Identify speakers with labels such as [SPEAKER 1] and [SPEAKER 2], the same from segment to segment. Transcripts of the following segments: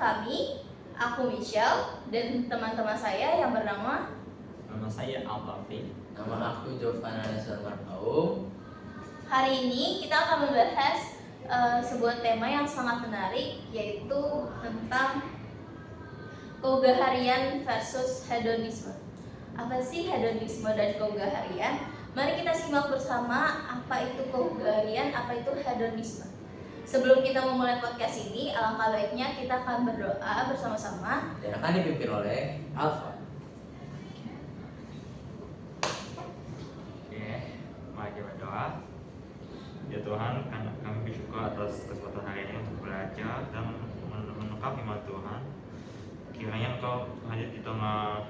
[SPEAKER 1] kami, aku Michelle, dan teman-teman saya yang bernama
[SPEAKER 2] Nama saya Al-Taufik.
[SPEAKER 3] Nama aku Jovana Nestor Marpaung.
[SPEAKER 1] Hari ini kita akan membahas sebuah tema yang sangat menarik, yaitu tentang keogaharian versus hedonisme. Apa sih hedonisme dan keogaharian? Mari kita simak bersama apa itu keogaharian, apa itu hedonisme. Sebelum kita memulai podcast ini, alangkah baiknya kita akan berdoa bersama-sama
[SPEAKER 3] Dan akan dipimpin oleh Alfa.
[SPEAKER 2] Oke, mari kita berdoa. Ya Tuhan, kami bersyukur atas kesempatan hari ini untuk belajar dan menangkap iman Tuhan. Kiranya Engkau hadir di tengah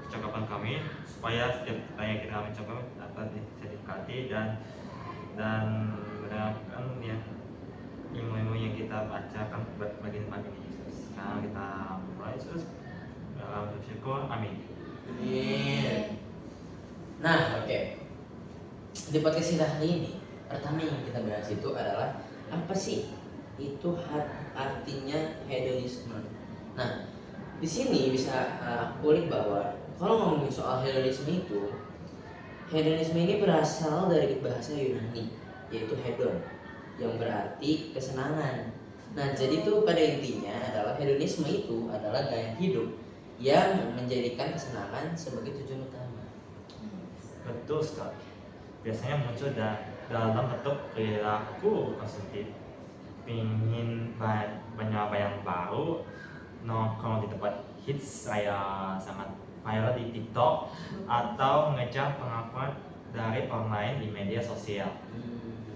[SPEAKER 2] percakapan kami, supaya setiap tanya kita mencoba dapat diberkati dan mendengarkan ya ilmu-ilmu yang kita bacakan bagi Yesus. Sekarang kita mulai Yesus. Dalam bersyukur, amin.
[SPEAKER 3] Amin. Nah, oke. Di podcast kita hari ini, pertama yang kita bahas itu adalah apa sih itu artinya hedonisme. Nah, di sini bisa aku kulik bahwa kalau ngomongin soal hedonisme ini berasal dari bahasa Yunani, yaitu hedon, yang berarti kesenangan. Nah, jadi itu pada intinya adalah hedonisme itu adalah gaya hidup yang menjadikan kesenangan sebagai tujuan utama.
[SPEAKER 2] Betul sekali. Biasanya muncul dalam bentuk perilaku konsumtif, ingin mencoba yang baru, nongkrong di tempat hits saya sangat viral di TikTok, atau mengejar pengakuan dari orang lain di media sosial.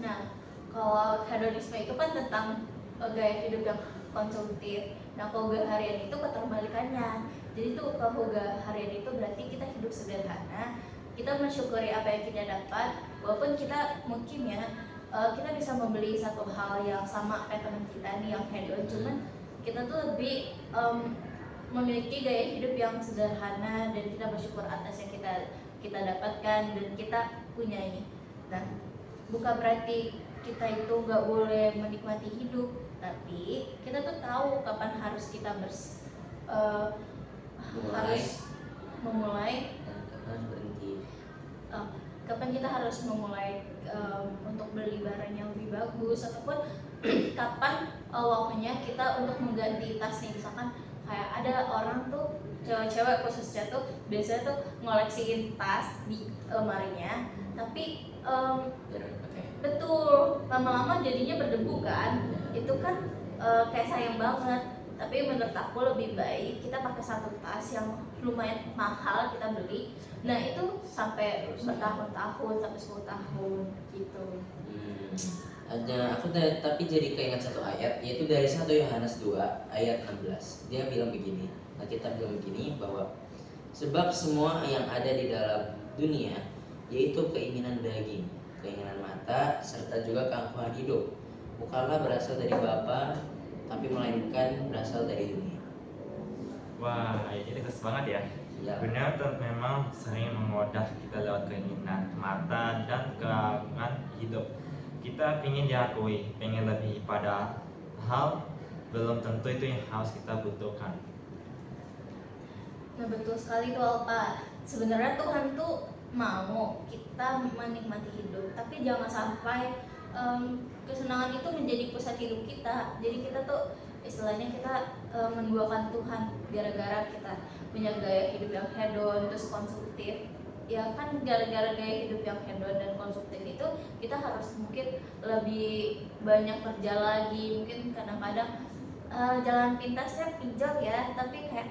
[SPEAKER 1] Nah, kalau hedonisme itu kan tentang gaya hidup yang konsumtif. Nah, keogaharian itu keterbalikannya. Jadi tuh keogaharian itu berarti kita hidup sederhana, kita mensyukuri apa yang kita dapat, walaupun kita mungkin kita bisa membeli satu hal yang sama kayak teman kita nih yang hedon, cuman kita tuh lebih memiliki gaya hidup yang sederhana dan kita bersyukur atas yang kita dapatkan dan kita punyai. Nah, bukan berarti kita itu nggak boleh menikmati hidup, tapi kita tuh tahu kapan harus kita harus memulai
[SPEAKER 3] dan kapan berhenti.
[SPEAKER 1] Kapan kita harus memulai untuk beli barang yang lebih bagus, ataupun kapan waktunya kita untuk mengganti tas nih. Misalkan kayak ada orang tuh cewek-cewek khususnya tuh biasanya tuh ngoleksiin tas di lemarinya, tapi betul lama-lama jadinya berdebu kan. Itu kan kayak sayang banget. Tapi menurut aku lebih baik kita pakai satu tas yang lumayan mahal kita beli. Nah, itu sampai bertahun-tahun, sampai 10 tahun gitu.
[SPEAKER 3] Tapi jadi keinget satu ayat, yaitu dari 1 Yohanes 2 ayat 16. Dia bilang begini, kita bilang begini bahwa sebab semua yang ada di dalam dunia, yaitu keinginan daging, keinginan mata, serta juga keangkuhan hidup, bukanlah berasal dari Bapa, tapi melainkan berasal dari dunia.
[SPEAKER 2] Wah, ini tegas banget ya. Benar, memang sering mengodah kita lewat keinginan mata dan keangkuhan hidup. Kita ingin diakui, pengen lebih pada hal belum tentu itu yang harus kita butuhkan.
[SPEAKER 1] Nah, betul sekali tuh Alpa. Sebenarnya Tuhan tuh mau kita menikmati hidup, tapi jangan sampai kesenangan itu menjadi pusat hidup kita. Jadi kita tuh istilahnya kita menduakan Tuhan gara-gara kita punya gaya hidup yang hedon terus konsumtif. Ya kan, gara-gara gaya hidup yang hedon dan konsumtif itu kita harus mungkin lebih banyak kerja lagi. Mungkin kadang-kadang jalan pintasnya pinjol ya, tapi kayak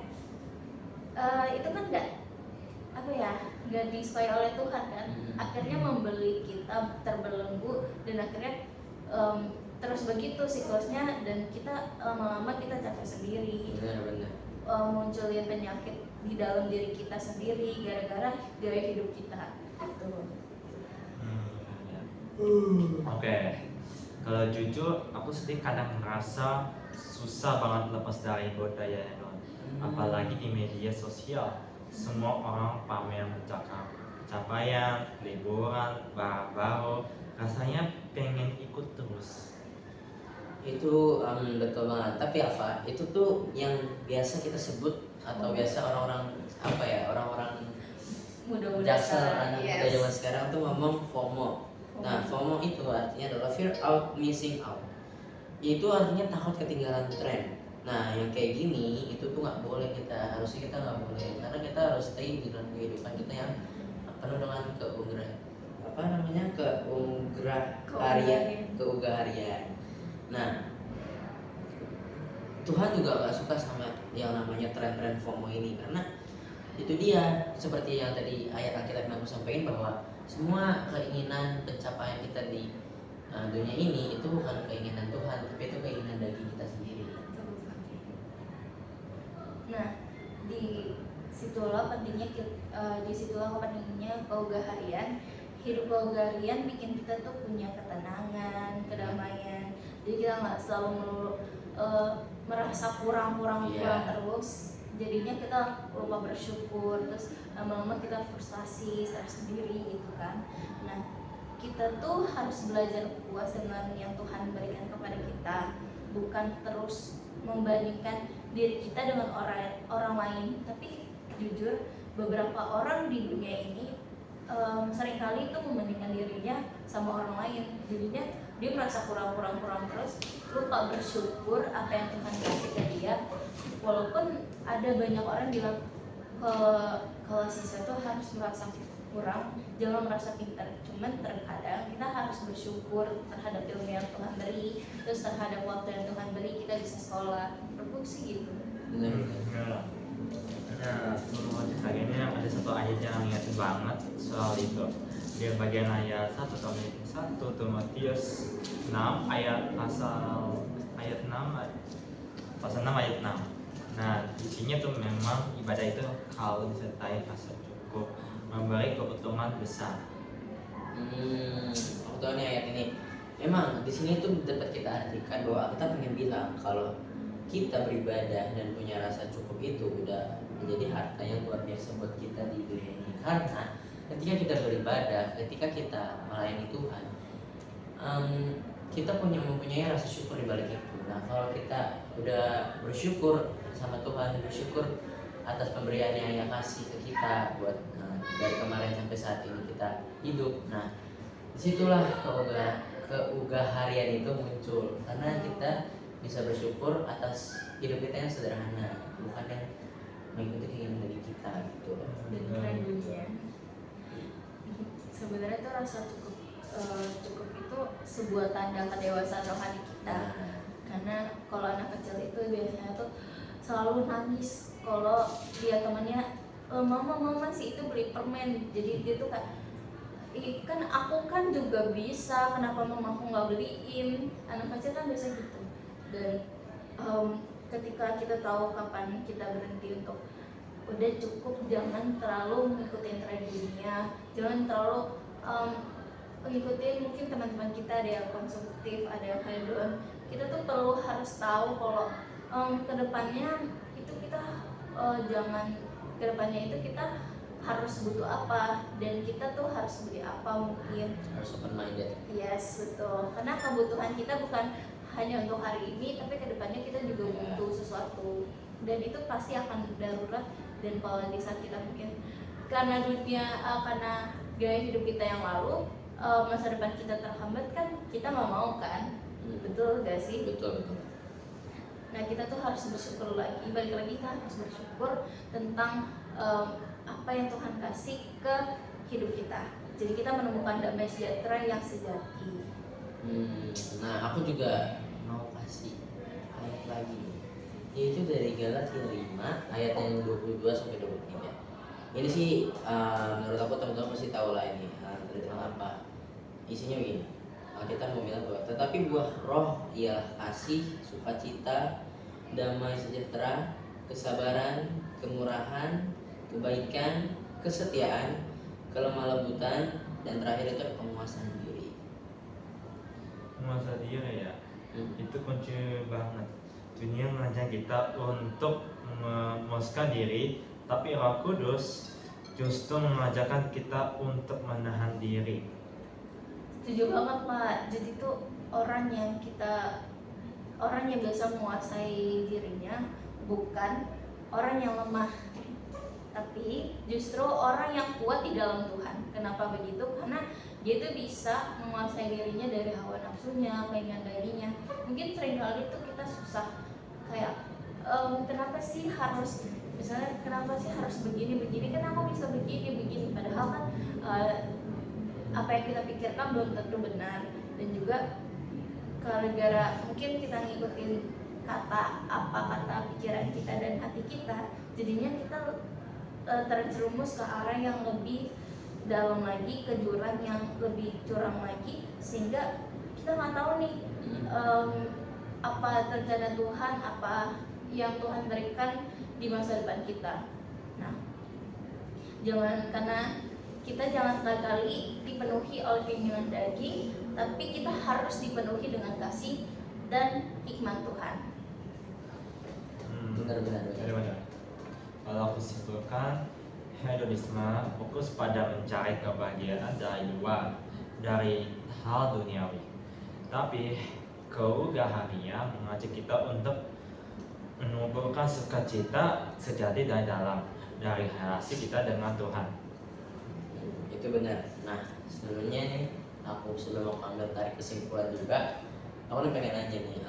[SPEAKER 1] itu kan nggak disukai oleh Tuhan kan. Akhirnya membeli kita terbelenggu dan akhirnya terus begitu siklusnya, dan kita lama-lama kita capek sendiri.
[SPEAKER 3] Benar.
[SPEAKER 1] Munculin penyakit di dalam diri kita sendiri gara-gara gaya hidup kita gitu.
[SPEAKER 2] Oke. Kalau jujur, aku sedih kadang merasa susah banget lepas dari budaya hedon. Apalagi di media sosial, semua orang pamer pencapaian, liburan, barang baru, rasanya pengen ikut terus.
[SPEAKER 3] Itu betul banget. Tapi Alfa, itu tuh yang biasa kita sebut atau biasa orang-orang apa ya, orang-orang
[SPEAKER 1] Mudah-mudahan
[SPEAKER 3] jaksel anak
[SPEAKER 1] yes.
[SPEAKER 3] muda zaman sekarang tuh ngomong FOMO. Nah, FOMO itu artinya adalah fear out missing out. Itu artinya takut ketinggalan tren. Nah, yang kayak gini itu tuh nggak boleh, harusnya kita nggak boleh, karena kita harus stay di dalam kehidupan kita yang penuh dengan keugaharian. Nah, Tuhan juga gak suka sama yang namanya tren-tren FOMO ini, karena itu dia seperti yang tadi ayat Alkitab yang aku sampaikan, bahwa semua keinginan pencapaian kita di dunia ini itu bukan keinginan Tuhan, tapi itu keinginan daging kita sendiri.
[SPEAKER 1] Nah, disitulah pentingnya keugaharian. Hidup keugaharian bikin kita tuh punya ketenangan, kedamaian. Jadi kita nggak selalu melulu merasa kurang terus. Jadinya kita lupa bersyukur, terus lama-lama kita frustasi, stres sendiri gitu kan. Nah, kita tuh harus belajar puas dengan yang Tuhan berikan kepada kita, bukan terus membandingkan diri kita dengan orang lain. Tapi jujur, beberapa orang di dunia ini seringkali itu membandingkan dirinya sama orang lain. Jadinya dia merasa kurang terus, lupa bersyukur apa yang Tuhan kasih ke dia. Walaupun ada banyak orang bilang kalau siswa itu harus merasa kurang, jangan merasa pintar. Cuman terkadang kita harus bersyukur terhadap ilmu yang Tuhan beri, terus terhadap waktu yang Tuhan beri, kita bisa sekolah, berfungsi gitu.
[SPEAKER 3] Benar.
[SPEAKER 2] Nah, sebelum kali ini ada satu ayat yang ingat banget soal itu. Di bagian ayat 1 Timotius 6 ayat 6 ayat 6. Nah, isinya tuh memang ibadah itu kalau disertai rasa cukup, memberi keuntungan besar.
[SPEAKER 3] Aku tahu nih ayat ini. Memang di sini tuh dapat kita artikan bahwa kita pengen bilang kalau kita beribadah dan punya rasa cukup itu udah menjadi harta yang luar biasa buat kita di dunia ini. Karena ketika kita beribadah, ketika kita melayani Tuhan, kita mempunyai rasa syukur di balik itu. Nah, kalau kita udah bersyukur sama Tuhan, bersyukur atas pemberian yang Ia kasih ke kita buat dari kemarin sampai saat ini kita hidup. Nah, disitulah keugaharian itu muncul, karena kita bisa bersyukur atas hidup kita yang sederhana, bukan yang mengikuti keinginan dari kita gitu loh.
[SPEAKER 1] Dan keren dunia. Sebenarnya tuh rasa cukup itu sebuah tanda kedewasaan rohani kita. Karena kalau anak kecil itu biasanya tuh selalu nangis kalau dia temannya mama sih itu beli permen. Jadi dia tuh kayak, kan aku kan juga bisa, kenapa mama aku nggak beliin? Anak kecil kan biasa gitu. Dan ketika kita tahu kapan kita berhenti untuk udah cukup, jangan terlalu mengikuti tren dunia, jangan terlalu mengikuti mungkin teman-teman kita, ada yang konsumtif, ada yang hedon. Kita tuh perlu harus tahu kalau kedepannya itu kita kedepannya itu kita harus butuh apa, dan kita tuh harus beli apa, mungkin
[SPEAKER 3] harus open minded.
[SPEAKER 1] Yes, betul. Karena kebutuhan kita bukan hanya untuk hari ini, tapi kedepannya kita juga butuh sesuatu, dan itu pasti akan darurat. Dan kalau di saat kita mungkin karena gaya hidup kita yang lalu, masa depan kita terhambat, kan kita nggak mau kan. Betul gak sih?
[SPEAKER 3] Betul.
[SPEAKER 1] Nah, kita tuh harus bersyukur lagi, balik lagi kita harus bersyukur tentang apa yang Tuhan kasih ke hidup kita. Jadi kita menemukan damai sejahtera yang sejati.
[SPEAKER 3] Nah, aku juga mau kasih ayat lagi, yaitu dari Galatia 5 ayat yang 22 sampai 23. Ini sih menurut aku teman-teman pasti tahu lah ini tentang apa. Isinya begini. Kita mau bilang bahwa tetapi buah roh ialah kasih, sukacita, damai sejahtera, kesabaran, kemurahan, kebaikan, kesetiaan, kelemah lembutan, dan terakhir itu penguasaan diri.
[SPEAKER 2] Penguasaan diri ya, itu kunci banget. Dunia mengajak kita untuk memuaskan diri, tapi Roh Kudus justru mengajarkan kita untuk menahan diri.
[SPEAKER 1] Setuju banget, Pak. Jadi tuh orang yang kita orang yang bisa menguasai dirinya bukan orang yang lemah, tapi justru orang yang kuat di dalam Tuhan. Kenapa begitu? Karena dia itu bisa menguasai dirinya dari hawa nafsunya, keinginan dagingnya. Mungkin seringkali itu kita susah kayak kenapa sih harus, misalnya kenapa sih harus begini, kan aku bisa begini, padahal kan apa yang kita pikirkan belum tentu benar. Dan juga gara-gara mungkin kita ngikutin kata pikiran kita dan hati kita, jadinya kita terjerumus ke arah yang lebih dalam lagi, ke jurang yang lebih curam lagi, sehingga kita nggak tahu nih apa rencana Tuhan, apa yang Tuhan berikan di masa depan kita. Nah, kita jangan sekali-kali dipenuhi oleh keinginan daging, tapi kita harus dipenuhi dengan kasih dan hikmat Tuhan.
[SPEAKER 3] Benar.
[SPEAKER 2] Kalau aku simpulkan, hedonisme fokus pada mencari kebahagiaan dari luar, dari hal duniawi. Tapi keugahania mengajak kita untuk menumbuhkan sukacita sejati dari dalam, dari relasi kita dengan Tuhan.
[SPEAKER 3] Itu benar. Nah, sebenarnya nih aku sebelum aku ambil tarik kesimpulan juga, aku nih pengen nanya nih,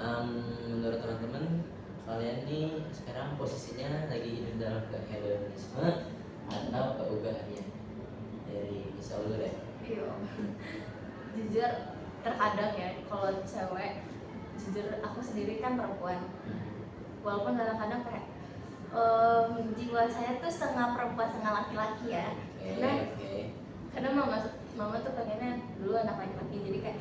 [SPEAKER 3] menurut teman-teman kalian nih sekarang posisinya lagi hidup dalam kehedonisme atau keugahanian? Dari misal dulu deh.
[SPEAKER 1] Iya. Jujur terkadang ya, kalau cewek, jujur aku sendiri kan perempuan, walaupun kadang-kadang kayak jiwa saya tuh setengah perempuan setengah laki-laki ya. Karena mama tuh pengennya dulu anak laki-laki, jadi kayak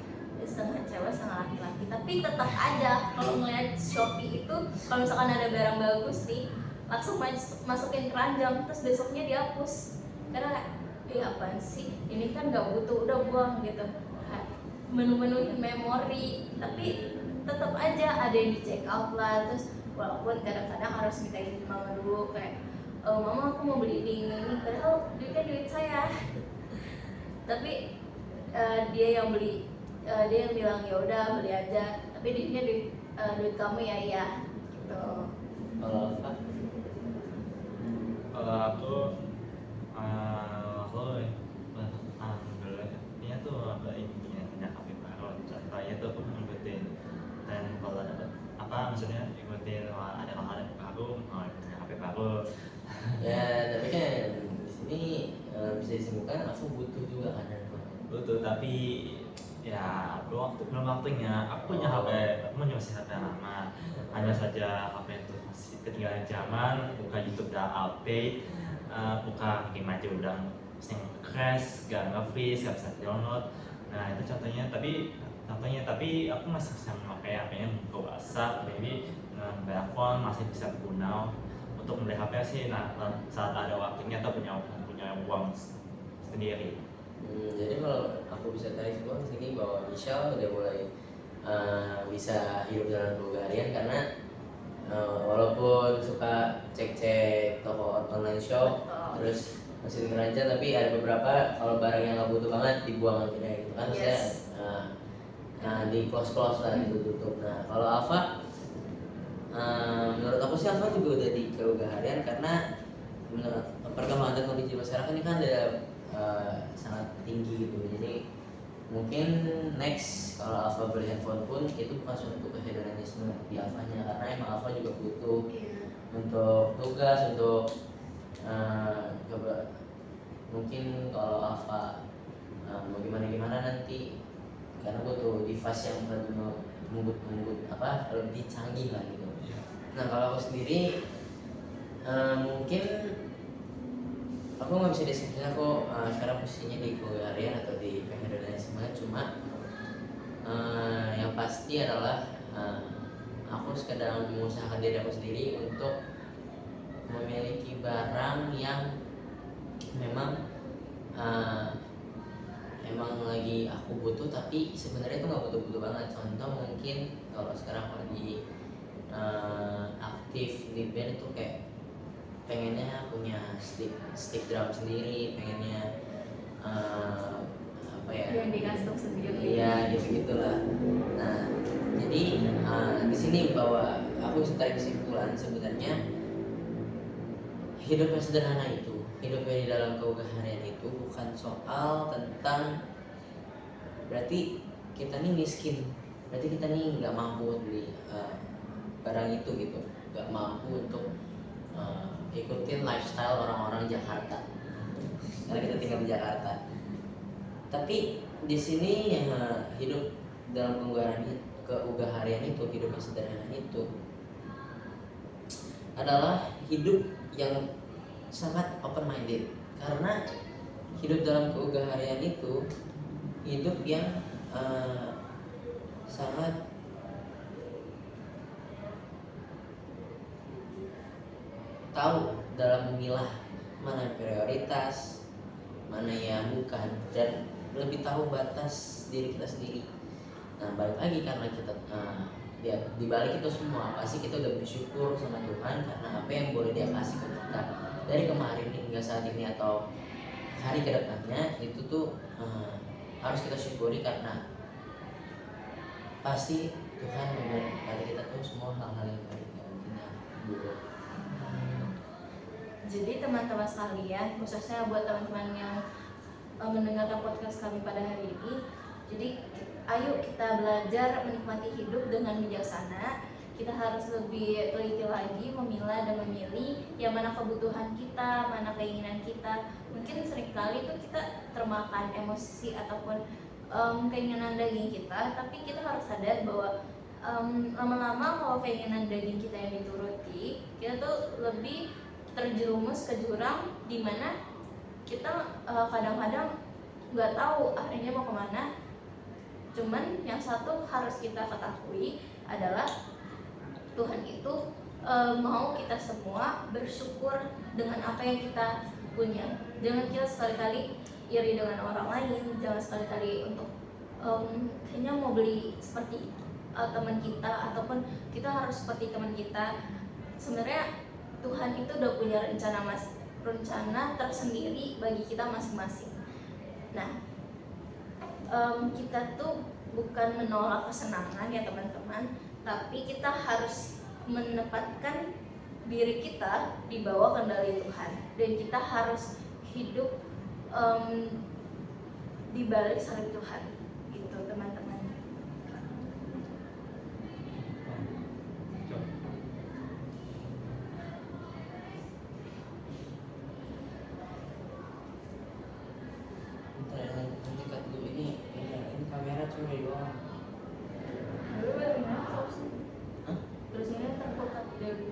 [SPEAKER 1] setengah cewek setengah laki-laki. Tapi tetap aja kalau ngeliat Shopee itu, kalau misalkan ada barang bagus nih, langsung masukin keranjang, terus besoknya dihapus. Karena kayak apaan sih, ini kan gak butuh, udah buang gitu. Menu-menuhin memori, tapi tetap aja ada yang di check out lah. Terus walaupun kadang-kadang harus minta izin mama dulu, kayak mama aku mau beli ini, padahal duitnya duit saya. Tapi dia yang beli, dia yang bilang ya udah beli aja, tapi duitnya duit kamu ya gitu.
[SPEAKER 2] Kalau aku dia tuh intinya punya HP baru. Contohnya tuh aku ngikutin, dan kalau ada maksudnya ikutin ada hal baru, punya HP baru.
[SPEAKER 3] Ya, tapi kan di sini bisa disimpulkan aku butuh juga kan handphone.
[SPEAKER 2] Butuh, tapi ya belum waktunya. Aku punya HP, aku masih HP lama. Hanya saja HP itu masih ketinggalan zaman. Buka YouTube udah update, buka game aja udah sering crash, gak nge-freeze, gak bisa download. Nah itu contohnya. Tapi aku masih bisa memakai HP-nya untuk WhatsApp, maybe telepon masih bisa berguna untuk membeli HP sih. Nah saat ada waktunya atau punya uang sendiri.
[SPEAKER 3] Jadi kalau aku bisa tarik semua di sini bahwa Michelle udah mulai bisa hidup dalam keugahanian karena walaupun suka cek toko online shop, terus masih keranjang, tapi ada beberapa kalau barang yang nggak butuh banget dibuang aja gitu kan.
[SPEAKER 1] Yes.
[SPEAKER 3] Nah di close lah, ditutup. Nah kalau Alfa, menurut aku sih Alfa juga udah di keugahanian karena menurut perkembangan teknologi masyarakat ini kan ada sangat tinggi gitu. Jadi mungkin next kalau Alfa beli handphone pun itu bukan suatu kehedonisme di Alfanya, karena emang Alfa juga butuh untuk tugas, untuk mungkin kalau Alfa mau gimana nanti, karena butuh device yang lebih lebih canggih lah gitu. Nah kalau aku sendiri mungkin aku nggak bisa deskripsikan aku sekarang posisinya di keugahanian atau di kehedonisme, cuma yang pasti adalah aku sedang mengusahakan diri aku sendiri untuk memiliki barang yang memang emang lagi aku butuh, tapi sebenarnya itu nggak butuh-butuh banget. Contoh mungkin kalau sekarang lagi aktif di band itu kayak pengennya punya stick drum sendiri, pengennya apa ya?
[SPEAKER 1] Yang di custom sendiri.
[SPEAKER 3] Iya gitu-gitulah. Nah, jadi di sini bahwa aku bisa tarik kesimpulan sebenarnya hidup yang sederhana itu, hidup yang di dalam keugahan itu bukan soal tentang berarti kita nih miskin, berarti kita nih nggak mampu beli barang itu gitu, nggak mampu untuk ikutin lifestyle orang-orang Jakarta karena kita tinggal di Jakarta. Tapi di sini hidup dalam keugahan itu, hidup yang sederhana itu adalah hidup yang sangat open minded, karena hidup dalam keugahan itu hidup yang sangat tahu dalam memilah mana yang prioritas, mana yang bukan, dan lebih tahu batas diri kita sendiri. Nah, balik lagi karena kita di balik itu semua pasti kita udah bersyukur sama Tuhan karena apa yang boleh Dia kasih ke kita dari kemarin hingga saat ini atau hari kedepannya itu tuh harus kita syukuri karena pasti Tuhan memberi pada kita tuh semua hal-hal yang baik nantinya buruk.
[SPEAKER 1] Jadi teman-teman sekalian, khususnya buat teman-teman yang mendengarkan podcast kami pada hari ini, jadi ayo kita belajar menikmati hidup dengan bijaksana. Kita harus lebih teliti lagi memilah dan memilih yang mana kebutuhan kita, mana keinginan kita. Mungkin seringkali itu kita termakan emosi ataupun keinginan daging kita, tapi kita harus sadar bahwa lama-lama kalau keinginan daging kita yang dituruti, kita tuh lebih terjerumus ke jurang di mana kita kadang-kadang nggak tahu akhirnya mau kemana. Cuman yang satu harus kita ketahui adalah Tuhan itu mau kita semua bersyukur dengan apa yang kita punya. Jangan kita sekali-kali iri dengan orang lain, jangan sekali-kali untuk kayaknya mau beli seperti teman kita ataupun kita harus seperti teman kita. Sebenarnya Tuhan itu udah punya rencana tersendiri bagi kita masing-masing. Nah, kita tuh bukan menolak kesenangan ya teman-teman, tapi kita harus menempatkan diri kita di bawah kendali Tuhan, dan kita harus hidup di balik salib Tuhan, gitu teman-teman.
[SPEAKER 3] Dekat dulu ini kamera cuma di bawah.
[SPEAKER 1] Terus ini terbuka dari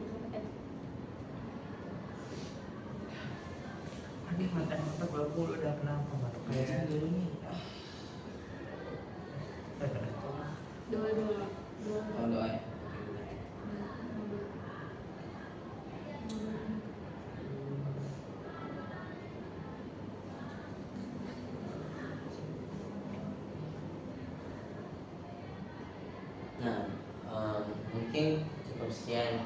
[SPEAKER 2] Aduh, mata baru udah kenapa baru kayak
[SPEAKER 3] dulu nih.
[SPEAKER 1] dua.
[SPEAKER 3] Oh, doa ya. Nah, mungkin cukup sekian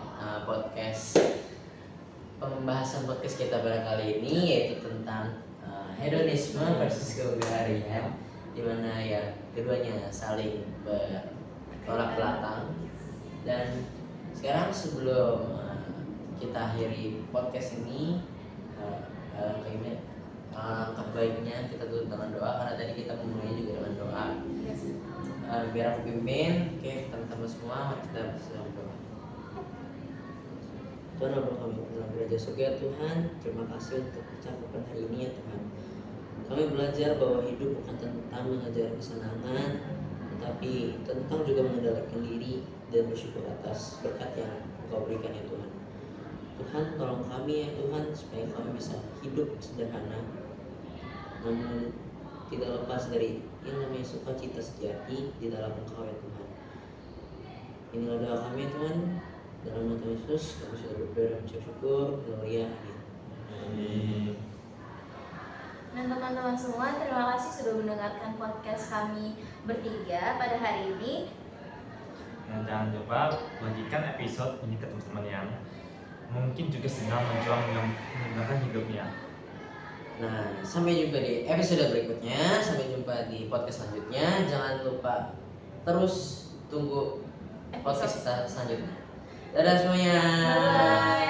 [SPEAKER 3] pembahasan podcast kita pada kali ini, yaitu tentang hedonisme versus keugahan, di mana ya keduanya saling bertolak belakang. Dan sekarang sebelum kita akhiri podcast ini, alangkah baiknya kita tutup dengan doa, karena tadi kita memulai juga dengan doa. Biar aku pimpin. Oke, teman-teman semua, mari kita bersama doa. Tuhan Allah kami dalam gereja surga, Tuhan, terima kasih untuk percakapan hari ini ya Tuhan. Kami belajar bahwa hidup bukan tentang mengejar kesenangan, tetapi tentang juga mengendalikan diri dan bersyukur atas berkat yang Engkau berikan ya Tuhan. Tuhan, tolong kami ya Tuhan, supaya kami bisa hidup sederhana, namun tidak lepas dari yang namanya sukacita sejati di dalam Engkau ya Tuhan. Inilah doa kami ya Tuhan, dalam nama Tuhan Yesus kami sudah berdoa dan mengucap syukur. Haleluya. Amin.
[SPEAKER 1] Dan teman-teman semua, terima kasih sudah mendengarkan podcast kami bertiga pada hari ini.
[SPEAKER 2] Dan jangan lupa bagikan episode ini ke teman-teman yang mungkin juga sedang menjuang meninggalkan hidupnya.
[SPEAKER 3] Nah, sampai jumpa di episode berikutnya. Sampai jumpa di podcast selanjutnya. Jangan lupa terus tunggu podcast kita selanjutnya. Dadah semuanya.
[SPEAKER 1] Bye.